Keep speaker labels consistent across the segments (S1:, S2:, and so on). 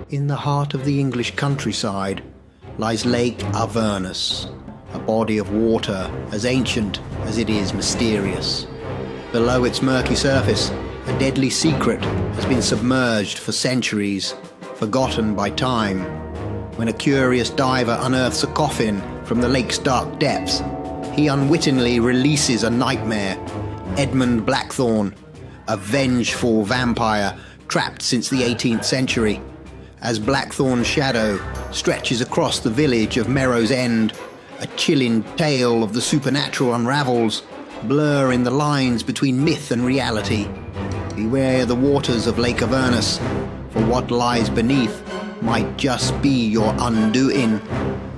S1: In the heart of the English countryside lies Lake Avernus, a body of water as ancient as it is mysterious. Below its murky surface, a deadly secret has been submerged for centuries, forgotten by time. When a curious diver unearths a coffin from the lake's dark depths, he unwittingly releases a nightmare, Edmund Blackthorn, a vengeful vampire trapped since the 18th century. As Blackthorne's shadow stretches across the village of Merrow's End, a chilling tale of the supernatural unravels, blurring the lines between myth and reality. Beware the waters of Lake Avernus, for what lies beneath might just be your undoing.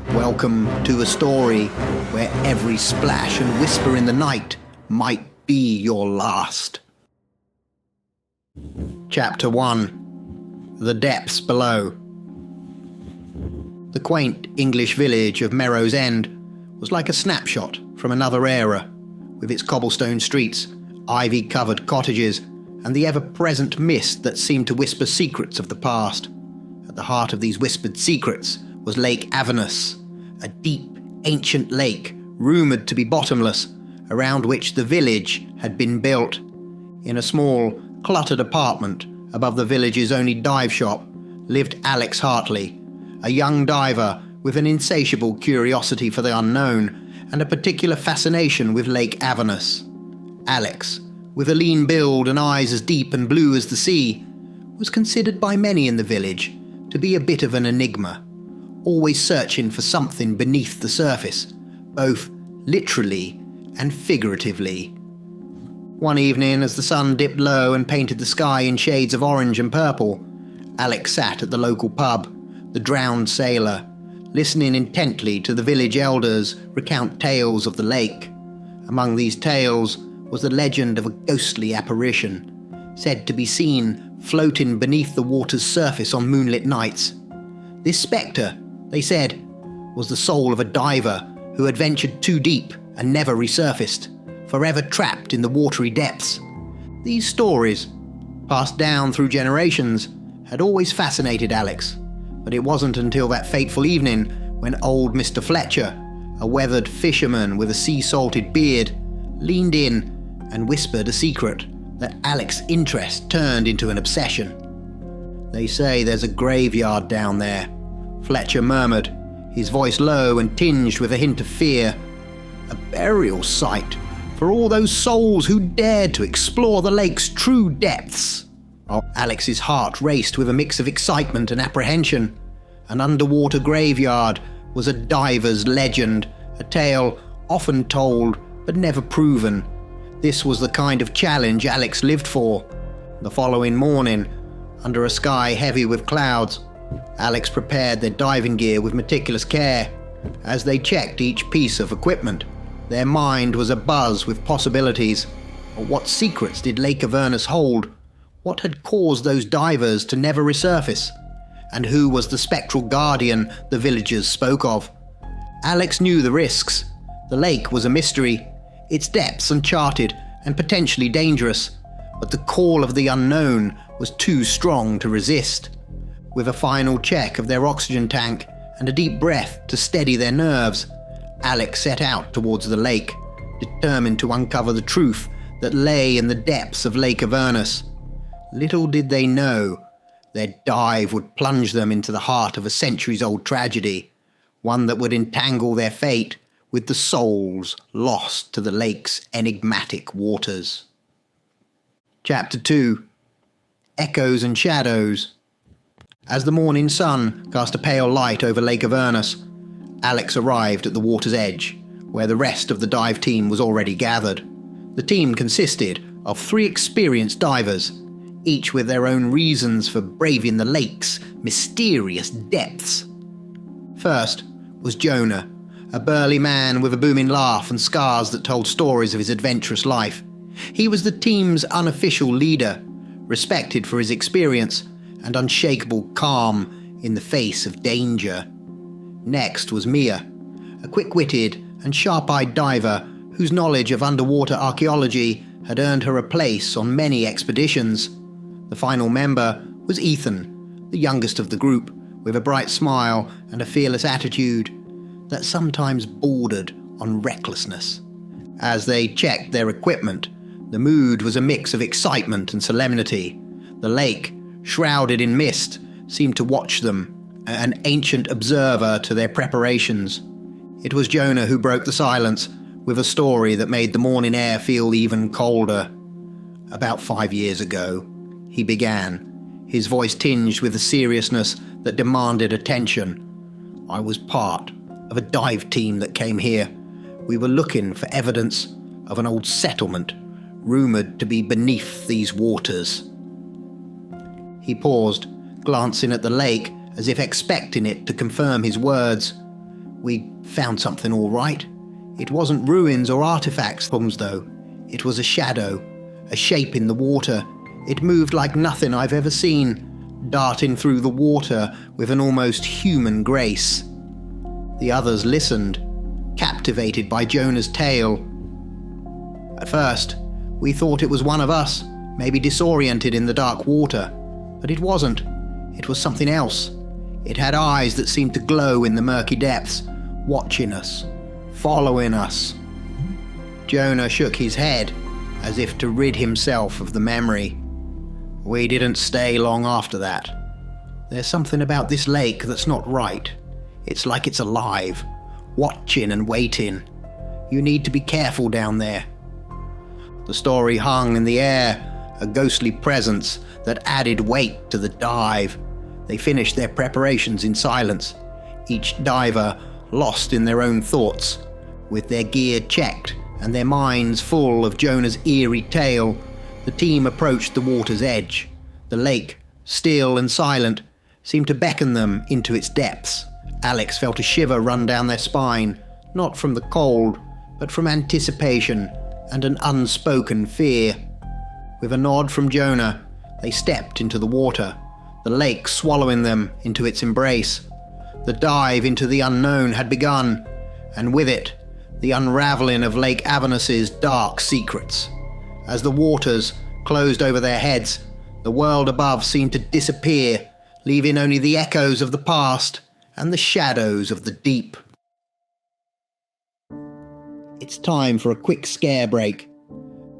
S1: Welcome to a story where every splash and whisper in the night might be your last. Chapter 1. The Depths Below. The quaint English village of Merrow's End was like a snapshot from another era, with its cobblestone streets, ivy-covered cottages, and the ever-present mist that seemed to whisper secrets of the past. At the heart of these whispered secrets was Lake Avernus, a deep, ancient lake rumoured to be bottomless, around which the village had been built. In a small, cluttered apartment above the village's only dive shop lived Alex Hartley, a young diver with an insatiable curiosity for the unknown and a particular fascination with Lake Avernus. Alex, with a lean build and eyes as deep and blue as the sea, was considered by many in the village to be a bit of an enigma, always searching for something beneath the surface, both literally and figuratively. One evening, as the sun dipped low and painted the sky in shades of orange and purple, Alex sat at the local pub, the Drowned Sailor, listening intently to the village elders recount tales of the lake. Among these tales was the legend of a ghostly apparition, said to be seen floating beneath the water's surface on moonlit nights. This spectre, they said, was the soul of a diver who had ventured too deep and never resurfaced, forever trapped in the watery depths. These stories, passed down through generations, had always fascinated Alex, but it wasn't until that fateful evening when old Mr. Fletcher, a weathered fisherman with a sea-salted beard, leaned in and whispered a secret that Alex's interest turned into an obsession. "They say there's a graveyard down there," Fletcher murmured, his voice low and tinged with a hint of fear. "A burial site for all those souls who dared to explore the lake's true depths." Alex's heart raced with a mix of excitement and apprehension. An underwater graveyard was a diver's legend, a tale often told but never proven. This was the kind of challenge Alex lived for. The following morning, under a sky heavy with clouds, Alex prepared their diving gear with meticulous care. As they checked each piece of equipment, their mind was abuzz with possibilities. What secrets did Lake Avernus hold? What had caused those divers to never resurface? And who was the spectral guardian the villagers spoke of? Alex knew the risks. The lake was a mystery, its depths uncharted and potentially dangerous, but the call of the unknown was too strong to resist. With a final check of their oxygen tank and a deep breath to steady their nerves, Alex set out towards the lake, determined to uncover the truth that lay in the depths of Lake Avernus. Little did they know, their dive would plunge them into the heart of a centuries-old tragedy, one that would entangle their fate with the souls lost to the lake's enigmatic waters. Chapter 2. Echoes and Shadows. As the morning sun cast a pale light over Lake Avernus, Alex arrived at the water's edge, where the rest of the dive team was already gathered. The team consisted of 3 experienced divers, each with their own reasons for braving the lake's mysterious depths. First was Jonah, a burly man with a booming laugh and scars that told stories of his adventurous life. He was the team's unofficial leader, respected for his experience and unshakable calm in the face of danger. Next was Mia, a quick-witted and sharp-eyed diver whose knowledge of underwater archaeology had earned her a place on many expeditions. The final member was Ethan, the youngest of the group, with a bright smile and a fearless attitude that sometimes bordered on recklessness. As they checked their equipment, the mood was a mix of excitement and solemnity. The lake, shrouded in mist, seemed to watch them, an ancient observer to their preparations. It was Jonah who broke the silence with a story that made the morning air feel even colder. About 5 years ago, he began, his voice tinged with a seriousness that demanded attention. I was part of a dive team that came here. We were looking for evidence of an old settlement, rumoured to be beneath these waters. He paused, glancing at the lake as if expecting it to confirm his words. We found something all right. It wasn't ruins or artifacts, though. It was a shadow, a shape in the water. It moved like nothing I've ever seen, darting through the water with an almost human grace. The others listened, captivated by Jonah's tale. At first, we thought it was one of us, maybe disoriented in the dark water. But it wasn't. It was something else. It had eyes that seemed to glow in the murky depths, watching us, following us. Jonah shook his head, as if to rid himself of the memory. We didn't stay long after that. There's something about this lake that's not right. It's like it's alive, watching and waiting. You need to be careful down there. The story hung in the air, a ghostly presence that added weight to the dive. They finished their preparations in silence, each diver lost in their own thoughts, with their gear checked and their minds full of Jonah's eerie tale. The team approached the water's edge. The lake, still and silent, seemed to beckon them into its depths. Alex felt a shiver run down their spine, not from the cold, but from anticipation and an unspoken fear. With a nod from Jonah, they stepped into the water, the lake swallowing them into its embrace. The dive into the unknown had begun, and with it, the unraveling of Lake Avernus's dark secrets. As the waters closed over their heads, the world above seemed to disappear, leaving only the echoes of the past and the shadows of the deep. It's time for a quick scare break.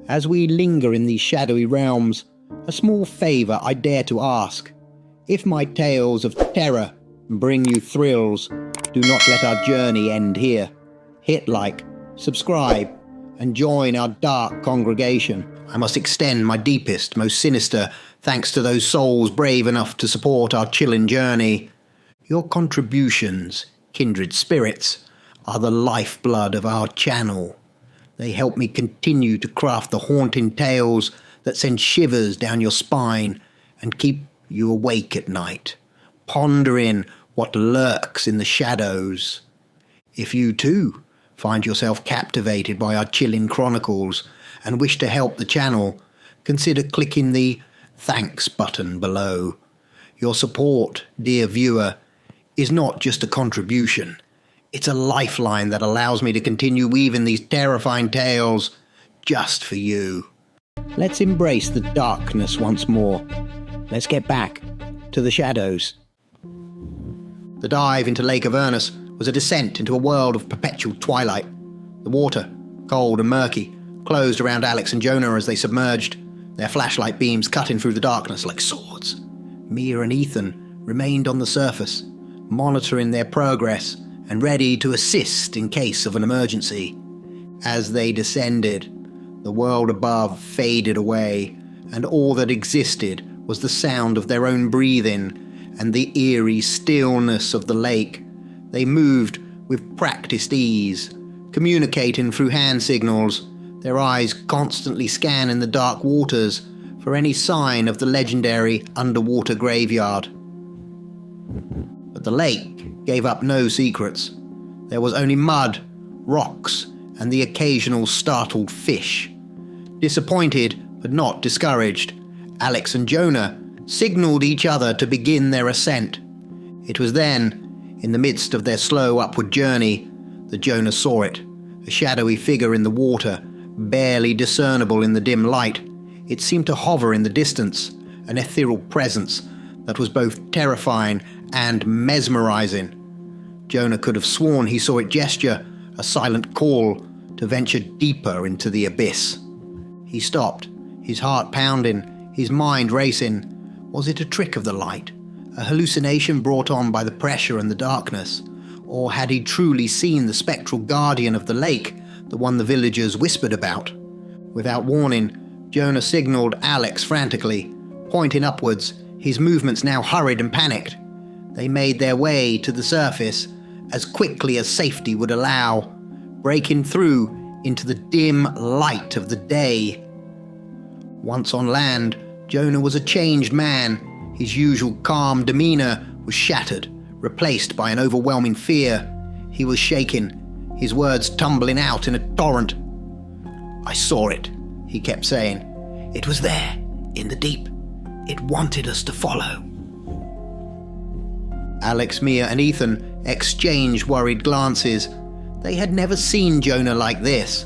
S1: As we linger in these shadowy realms, a small favour I dare to ask. If my tales of terror bring you thrills, do not let our journey end here. Hit like, subscribe, and join our dark congregation. I must extend my deepest, most sinister thanks to those souls brave enough to support our chilling journey. Your contributions, kindred spirits, are the lifeblood of our channel. They help me continue to craft the haunting tales that send shivers down your spine and keep you awake at night, pondering what lurks in the shadows. If you too find yourself captivated by our chilling chronicles and wish to help the channel, consider clicking the thanks button below. Your support, dear viewer, is not just a contribution. It's a lifeline that allows me to continue weaving these terrifying tales just for you. Let's embrace the darkness once more. Let's get back to the shadows. The dive into Lake Avernus was a descent into a world of perpetual twilight. The water, cold and murky, closed around Alex and Jonah as they submerged, their flashlight beams cutting through the darkness like swords. Mia and Ethan remained on the surface, monitoring their progress and ready to assist in case of an emergency. As they descended, the world above faded away, and all that existed was the sound of their own breathing and the eerie stillness of the lake. They moved with practiced ease, communicating through hand signals, their eyes constantly scanning the dark waters for any sign of the legendary underwater graveyard. But the lake gave up no secrets. There was only mud, rocks, and the occasional startled fish. Disappointed, but not discouraged, Alex and Jonah signalled each other to begin their ascent. It was then, in the midst of their slow upward journey, that Jonah saw it, a shadowy figure in the water, barely discernible in the dim light. It seemed to hover in the distance, an ethereal presence that was both terrifying and mesmerizing. Jonah could have sworn he saw it gesture, a silent call to venture deeper into the abyss. He stopped, his heart pounding, his mind racing. Was it a trick of the light, a hallucination brought on by the pressure and the darkness? Or had he truly seen the spectral guardian of the lake, the one the villagers whispered about? Without warning, Jonah signaled Alex frantically, pointing upwards, his movements now hurried and panicked. They made their way to the surface as quickly as safety would allow, breaking through into the dim light of the day. Once on land, Jonah was a changed man. His usual calm demeanor was shattered, replaced by an overwhelming fear. He was shaking, his words tumbling out in a torrent. "I saw it," he kept saying. "It was there, in the deep. It wanted us to follow." Alex, Mia, and Ethan exchanged worried glances. They had never seen Jonah like this.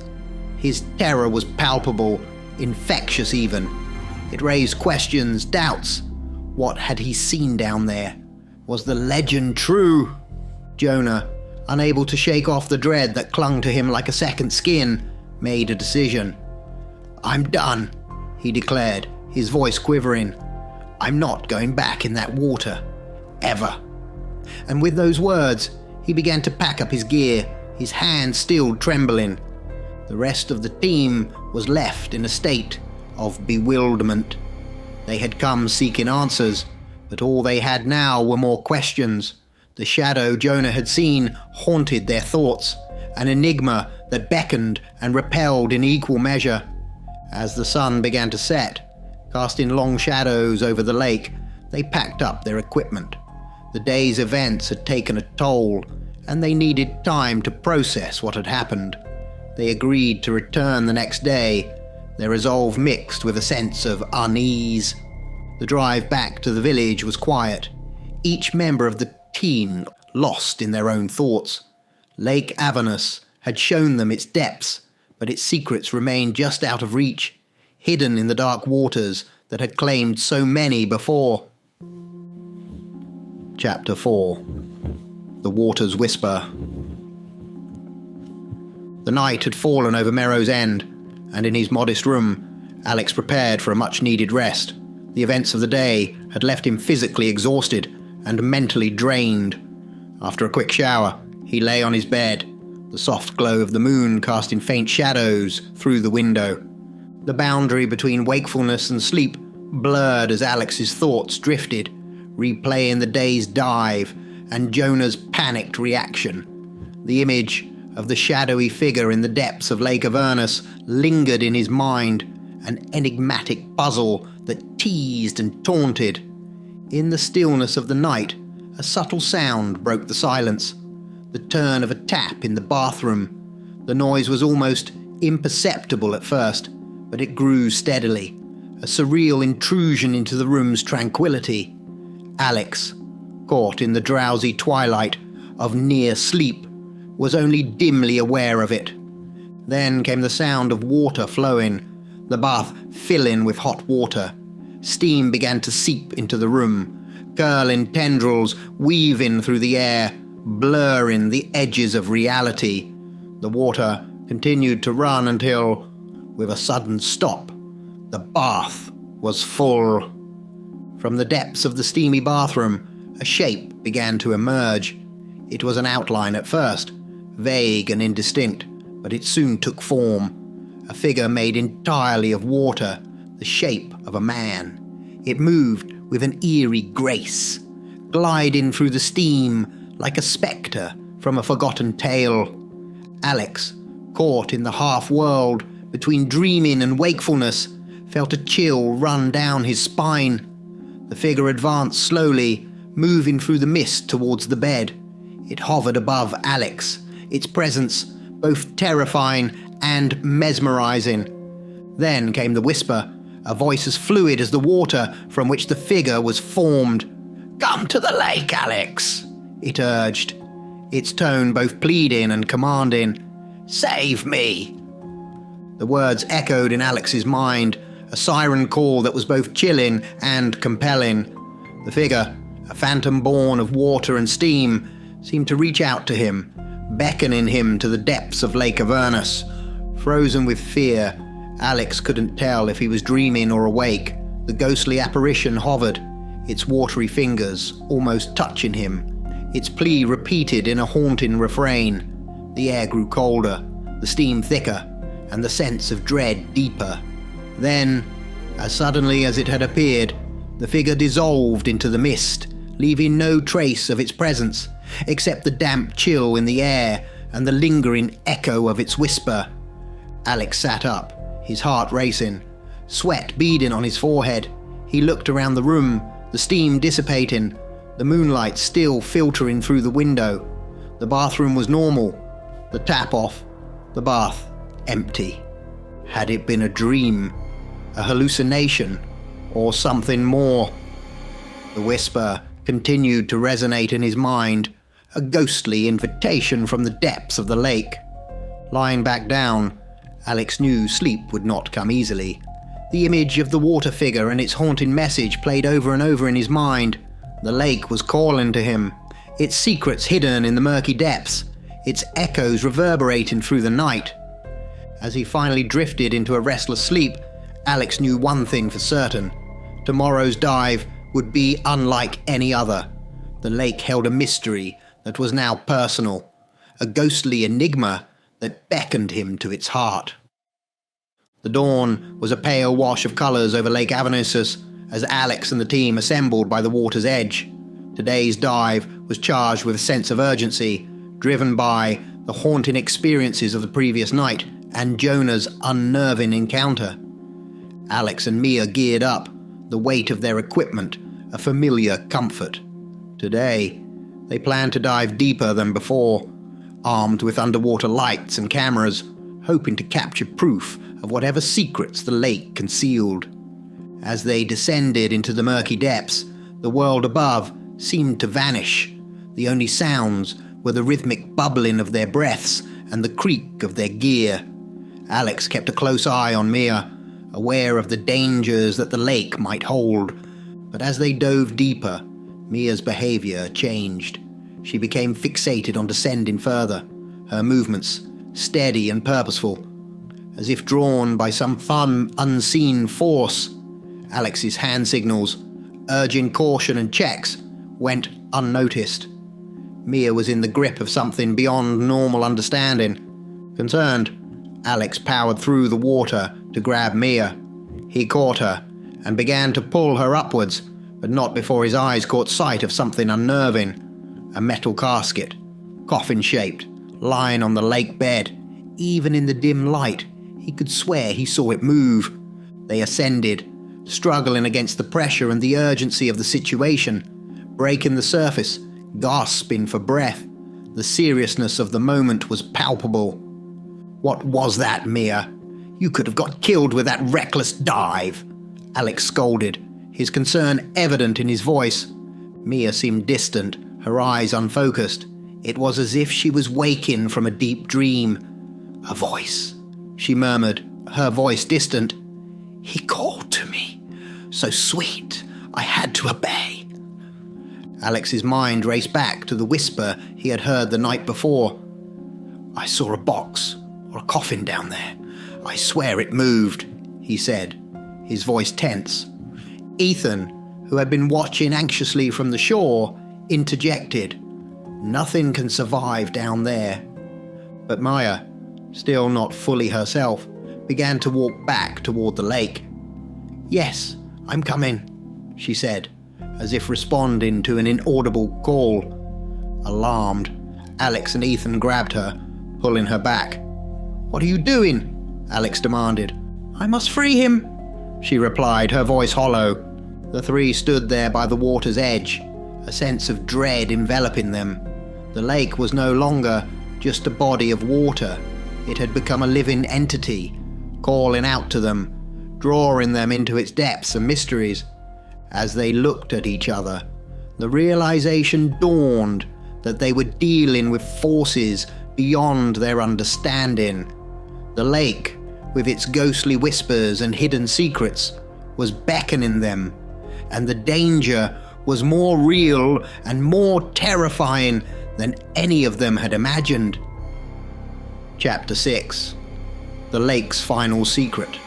S1: His terror was palpable, infectious even. It raised questions, doubts. What had he seen down there? Was the legend true? Jonah, unable to shake off the dread that clung to him like a second skin, made a decision. "I'm done," he declared, his voice quivering. "I'm not going back in that water. Ever." And with those words, he began to pack up his gear, his hands still trembling. The rest of the team was left in a state of bewilderment. They had come seeking answers, but all they had now were more questions. The shadow Jonah had seen haunted their thoughts, an enigma that beckoned and repelled in equal measure. As the sun began to set, casting long shadows over the lake, they packed up their equipment. The day's events had taken a toll, and they needed time to process what had happened. They agreed to return the next day, their resolve mixed with a sense of unease. The drive back to the village was quiet, each member of the team lost in their own thoughts. Lake Avernus had shown them its depths, but its secrets remained just out of reach, hidden in the dark waters that had claimed so many before. Chapter 4. The Water's Whisper. The night had fallen over Merrow's End, and in his modest room, Alex prepared for a much-needed rest. The events of the day had left him physically exhausted and mentally drained. After a quick shower, he lay on his bed, the soft glow of the moon casting faint shadows through the window. The boundary between wakefulness and sleep blurred as Alex's thoughts drifted, replaying the day's dive and Jonah's panicked reaction. The image of the shadowy figure in the depths of Lake Avernus lingered in his mind, an enigmatic puzzle that teased and taunted. In the stillness of the night, a subtle sound broke the silence, the turn of a tap in the bathroom. The noise was almost imperceptible at first, but it grew steadily, a surreal intrusion into the room's tranquility. Alex, caught in the drowsy twilight of near sleep, was only dimly aware of it. Then came the sound of water flowing, the bath filling with hot water. Steam began to seep into the room, curling tendrils weaving through the air, blurring the edges of reality. The water continued to run until, with a sudden stop, the bath was full. From the depths of the steamy bathroom, a shape began to emerge. It was an outline at first, vague and indistinct, but it soon took form. A figure made entirely of water, the shape of a man. It moved with an eerie grace, gliding through the steam like a spectre from a forgotten tale. Alex, caught in the half-world between dreaming and wakefulness, felt a chill run down his spine. The figure advanced slowly, moving through the mist towards the bed. It hovered above Alex, its presence both terrifying and mesmerizing. Then came the whisper, a voice as fluid as the water from which the figure was formed. "Come to the lake, Alex," it urged, its tone both pleading and commanding. "Save me." The words echoed in Alex's mind, a siren call that was both chilling and compelling. The figure, a phantom born of water and steam, seemed to reach out to him, beckoning him to the depths of Lake Avernus. Frozen with fear, Alex couldn't tell if he was dreaming or awake. The ghostly apparition hovered, its watery fingers almost touching him, its plea repeated in a haunting refrain. The air grew colder, the steam thicker, and the sense of dread deeper. Then, as suddenly as it had appeared, the figure dissolved into the mist, leaving no trace of its presence, except the damp chill in the air and the lingering echo of its whisper. Alex sat up, his heart racing, sweat beading on his forehead. He looked around the room, the steam dissipating, the moonlight still filtering through the window. The bathroom was normal, the tap off, the bath empty. Had it been a dream, a hallucination, or something more? The whisper continued to resonate in his mind, a ghostly invitation from the depths of the lake. Lying back down, Alex knew sleep would not come easily. The image of the water figure and its haunting message played over and over in his mind. The lake was calling to him, its secrets hidden in the murky depths, its echoes reverberating through the night. As he finally drifted into a restless sleep, Alex knew one thing for certain. Tomorrow's dive would be unlike any other. The lake held a mystery that was now personal, a ghostly enigma that beckoned him to its heart. The dawn was a pale wash of colours over Lake Avernus as Alex and the team assembled by the water's edge. Today's dive was charged with a sense of urgency, driven by the haunting experiences of the previous night and Jonah's unnerving encounter. Alex and Mia geared up, the weight of their equipment a familiar comfort. Today, they planned to dive deeper than before, armed with underwater lights and cameras, hoping to capture proof of whatever secrets the lake concealed. As they descended into the murky depths, the world above seemed to vanish. The only sounds were the rhythmic bubbling of their breaths and the creak of their gear. Alex kept a close eye on Mia, aware of the dangers that the lake might hold. But as they dove deeper, Mia's behavior changed. She became fixated on descending further, her movements steady and purposeful, as if drawn by some unseen force. Alex's hand signals, urging caution and checks, went unnoticed. Mia was in the grip of something beyond normal understanding. Concerned, Alex powered through the water to grab Mia. He caught her and began to pull her upwards, but not before his eyes caught sight of something unnerving. A metal casket, coffin-shaped, lying on the lake bed. Even in the dim light, he could swear he saw it move. They ascended, struggling against the pressure and the urgency of the situation, breaking the surface, gasping for breath. The seriousness of the moment was palpable. "What was that, Mia? You could have got killed with that reckless dive," Alex scolded, his concern evident in his voice. Mia seemed distant, her eyes unfocused. It was as if she was waking from a deep dream. "A voice," she murmured, her voice distant. "He called to me. So sweet, I had to obey." Alex's mind raced back to the whisper he had heard the night before. "I saw a box or a coffin down there. I swear it moved," he said, his voice tense. Ethan, who had been watching anxiously from the shore, interjected, "Nothing can survive down there." But Maya, still not fully herself, began to walk back toward the lake. "Yes, I'm coming," she said, as if responding to an inaudible call. Alarmed, Alex and Ethan grabbed her, pulling her back. "What are you doing?" Alex demanded. "I must free him," she replied, her voice hollow. The three stood there by the water's edge, a sense of dread enveloping them. The lake was no longer just a body of water. It had become a living entity, calling out to them, drawing them into its depths and mysteries. As they looked at each other, the realization dawned that they were dealing with forces beyond their understanding. The lake, with its ghostly whispers and hidden secrets, was beckoning them, and the danger was more real and more terrifying than any of them had imagined. Chapter 6. The Lake's Final Secret.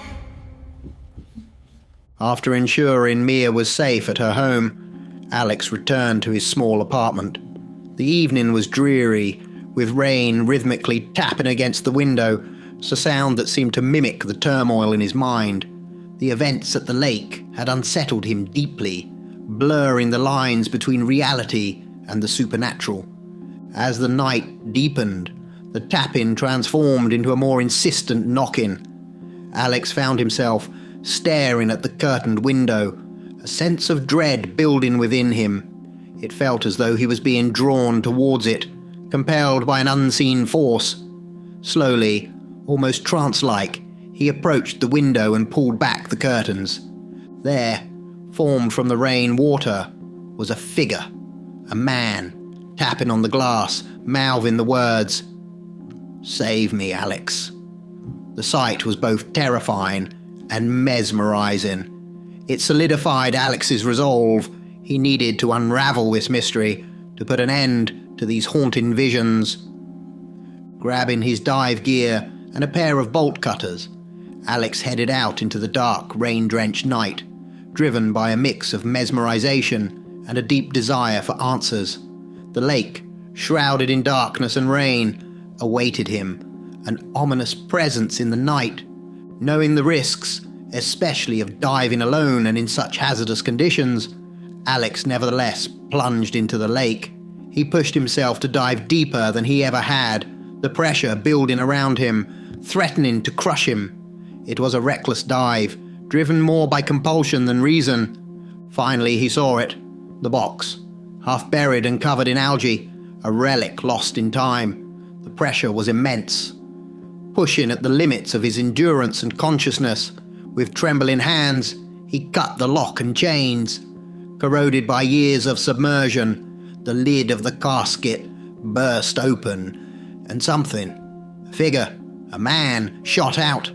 S1: After ensuring Mia was safe at her home, Alex returned to his small apartment. The evening was dreary, with rain rhythmically tapping against the window, a sound that seemed to mimic the turmoil in his mind. The events at the lake had unsettled him deeply, blurring the lines between reality and the supernatural. As the night deepened, the tapping transformed into a more insistent knocking. Alex found himself staring at the curtained window, a sense of dread building within him. It felt as though he was being drawn towards it, compelled by an unseen force. Slowly, almost trance-like, he approached the window and pulled back the curtains. There, formed from the rain water, was a figure, a man, tapping on the glass, mouthing the words, "Save me, Alex." The sight was both terrifying and mesmerizing. It solidified Alex's resolve. He needed to unravel this mystery, to put an end to these haunting visions. Grabbing his dive gear and a pair of bolt cutters, Alex headed out into the dark, rain-drenched night, driven by a mix of mesmerization and a deep desire for answers. The lake, shrouded in darkness and rain, awaited him, an ominous presence in the night. Knowing the risks, especially of diving alone and in such hazardous conditions, Alex nevertheless plunged into the lake. He pushed himself to dive deeper than he ever had, the pressure building around him, threatening to crush him. It was a reckless dive, driven more by compulsion than reason. Finally he saw it, the box, half buried and covered in algae, a relic lost in time. The pressure was immense. Pushing at the limits of his endurance and consciousness, with trembling hands, he cut the lock and chains. Corroded by years of submersion, the lid of the casket burst open, and something, a figure, a man, shot out.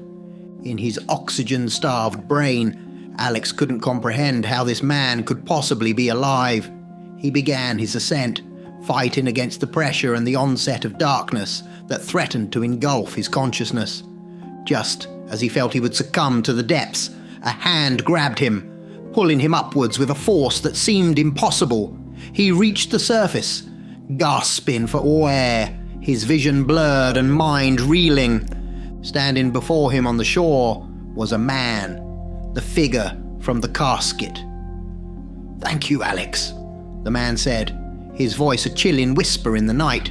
S1: In his oxygen-starved brain, Alex couldn't comprehend how this man could possibly be alive. He began his ascent, fighting against the pressure and the onset of darkness that threatened to engulf his consciousness. Just as he felt he would succumb to the depths, a hand grabbed him, pulling him upwards with a force that seemed impossible. He reached the surface, gasping for air, his vision blurred and mind reeling. Standing before him on the shore was a man, the figure from the casket. "Thank you, Alex," the man said, his voice a chilling whisper in the night.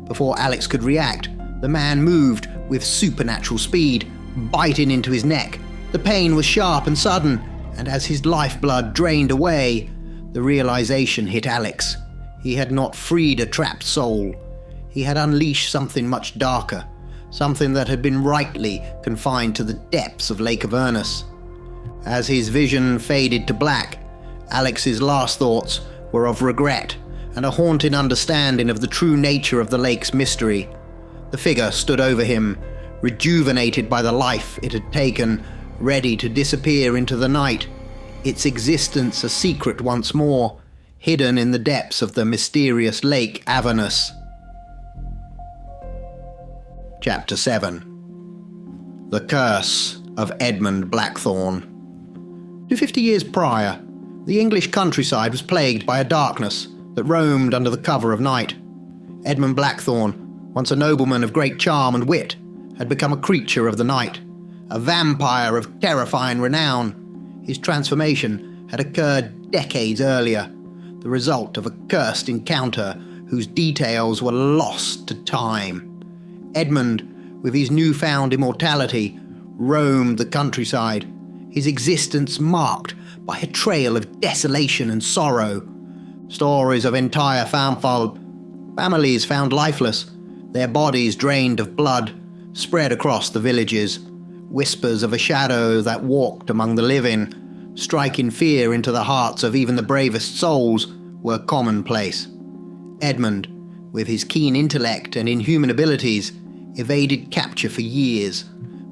S1: Before Alex could react, the man moved with supernatural speed, biting into his neck. The pain was sharp and sudden, and as his lifeblood drained away, the realization hit Alex. He had not freed a trapped soul. He had unleashed something much darker, something that had been rightly confined to the depths of Lake Avernus. As his vision faded to black, Alex's last thoughts were of regret and a haunting understanding of the true nature of the lake's mystery. The figure stood over him, rejuvenated by the life it had taken, ready to disappear into the night, its existence a secret once more, hidden in the depths of the mysterious Lake Avernus. Chapter 7. The Curse of Edmund Blackthorn. 250 years prior, the English countryside was plagued by a darkness that roamed under the cover of night. Edmund Blackthorn, once a nobleman of great charm and wit, had become a creature of the night, a vampire of terrifying renown. His transformation had occurred decades earlier, the result of a cursed encounter whose details were lost to time. Edmund, with his newfound immortality, roamed the countryside, his existence marked by a trail of desolation and sorrow. Stories of entire families found lifeless, their bodies drained of blood, spread across the villages. Whispers of a shadow that walked among the living, striking fear into the hearts of even the bravest souls, were commonplace. Edmund, with his keen intellect and inhuman abilities, evaded capture for years,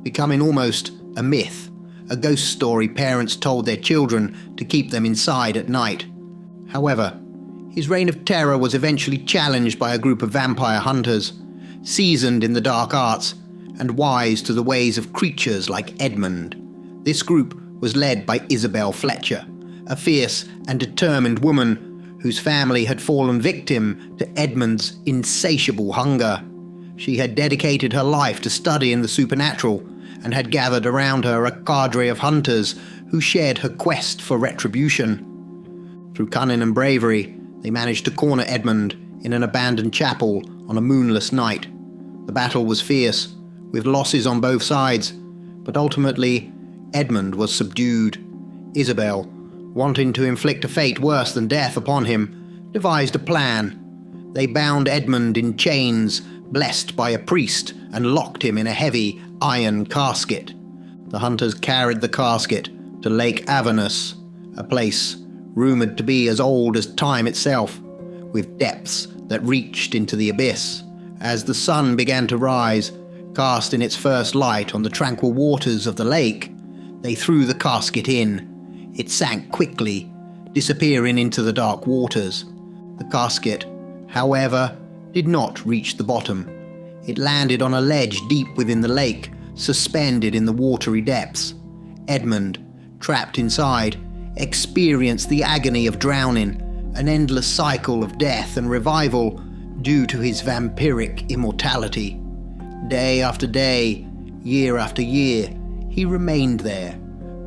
S1: becoming almost a myth, a ghost story parents told their children to keep them inside at night. However, his reign of terror was eventually challenged by a group of vampire hunters, seasoned in the dark arts and wise to the ways of creatures like Edmund. This group was led by Isabel Fletcher, a fierce and determined woman whose family had fallen victim to Edmund's insatiable hunger. She had dedicated her life to studying the supernatural and had gathered around her a cadre of hunters who shared her quest for retribution. Through cunning and bravery, they managed to corner Edmund in an abandoned chapel on a moonless night. The battle was fierce, with losses on both sides, but ultimately Edmund was subdued. Isabel, wanting to inflict a fate worse than death upon him, devised a plan. They bound Edmund in chains, blessed by a priest, and locked him in a heavy iron casket. The hunters carried the casket to Lake Avernus, a place rumoured to be as old as time itself, with depths that reached into the abyss. As the sun began to rise, casting its first light on the tranquil waters of the lake, they threw the casket in. It sank quickly, disappearing into the dark waters. The casket, however, did not reach the bottom. It landed on a ledge deep within the lake, suspended in the watery depths. Edmund, trapped inside, experienced the agony of drowning, an endless cycle of death and revival due to his vampiric immortality. Day after day, year after year, he remained there,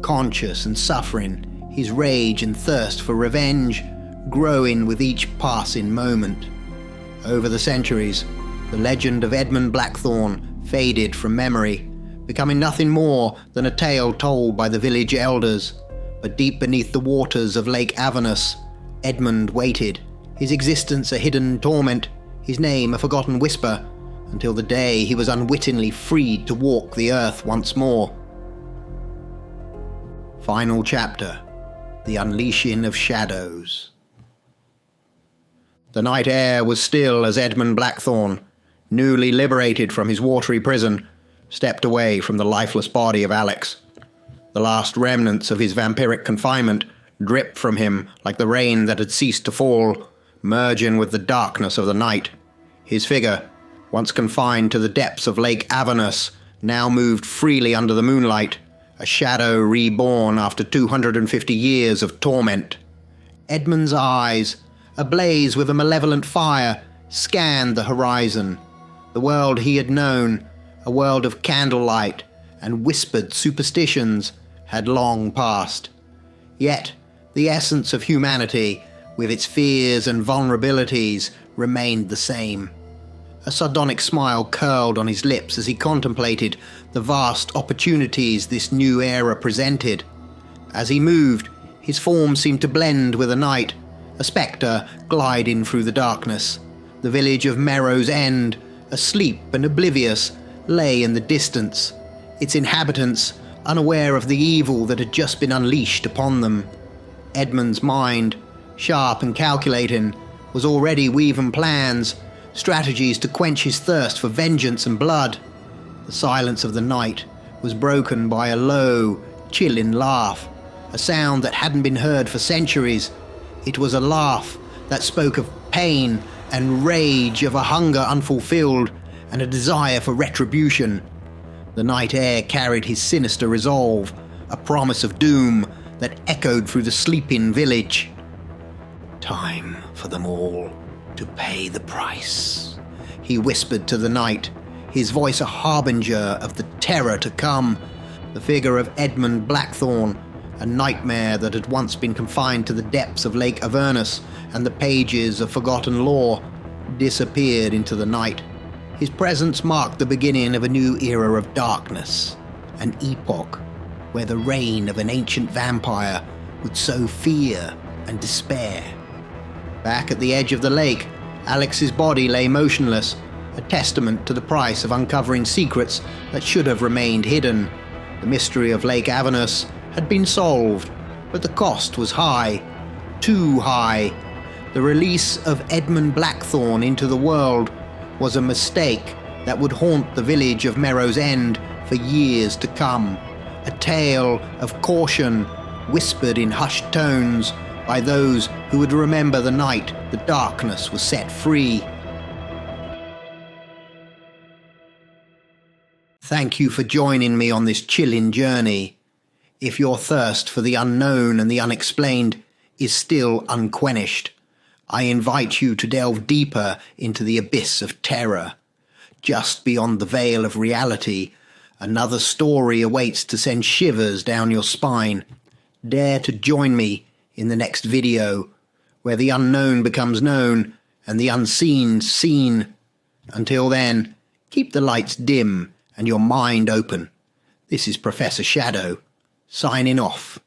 S1: conscious and suffering, his rage and thirst for revenge growing with each passing moment. Over the centuries, the legend of Edmund Blackthorn faded from memory, becoming nothing more than a tale told by the village elders. But deep beneath the waters of Lake Avernus, Edmund waited, his existence a hidden torment, his name a forgotten whisper, until the day he was unwittingly freed to walk the earth once more. Final chapter: The Unleashing of Shadows. The night air was still as Edmund Blackthorn, newly liberated from his watery prison, stepped away from the lifeless body of Alex. The last remnants of his vampiric confinement dripped from him like the rain that had ceased to fall, merging with the darkness of the night. His figure, once confined to the depths of Lake Avernus, now moved freely under the moonlight, a shadow reborn after 250 years of torment. Edmund's eyes, ablaze with a malevolent fire, scanned the horizon. The world he had known, a world of candlelight and whispered superstitions, had long passed. Yet, the essence of humanity, with its fears and vulnerabilities, remained the same. A sardonic smile curled on his lips as he contemplated the vast opportunities this new era presented. As he moved, his form seemed to blend with the night, a spectre gliding through the darkness. The village of Merrow's End, asleep and oblivious, lay in the distance, its inhabitants unaware of the evil that had just been unleashed upon them. Edmund's mind, sharp and calculating, was already weaving plans, strategies to quench his thirst for vengeance and blood. The silence of the night was broken by a low, chilling laugh, a sound that hadn't been heard for centuries. It was a laugh that spoke of pain and rage, of a hunger unfulfilled and a desire for retribution. The night air carried his sinister resolve, a promise of doom that echoed through the sleeping village. Time for them all to pay the price, he whispered to the night, his voice a harbinger of the terror to come. The figure of Edmund Blackthorn, a nightmare that had once been confined to the depths of Lake Avernus and the pages of forgotten lore, disappeared into the night. His presence marked the beginning of a new era of darkness, an epoch where the reign of an ancient vampire would sow fear and despair. Back at the edge of the lake, Alex's body lay motionless, a testament to the price of uncovering secrets that should have remained hidden. The mystery of Lake Avernus had been solved, but the cost was high, too high. The release of Edmund Blackthorn into the world was a mistake that would haunt the village of Merrow's End for years to come. A tale of caution, whispered in hushed tones, by those who would remember the night the darkness was set free. Thank you for joining me on this chilling journey. If your thirst for the unknown and the unexplained is still unquenched, I invite you to delve deeper into the abyss of terror. Just beyond the veil of reality, another story awaits to send shivers down your spine. Dare to join me in the next video, where the unknown becomes known and the unseen seen. Until then, keep the lights dim and your mind open. This is Professor Shadow, signing off.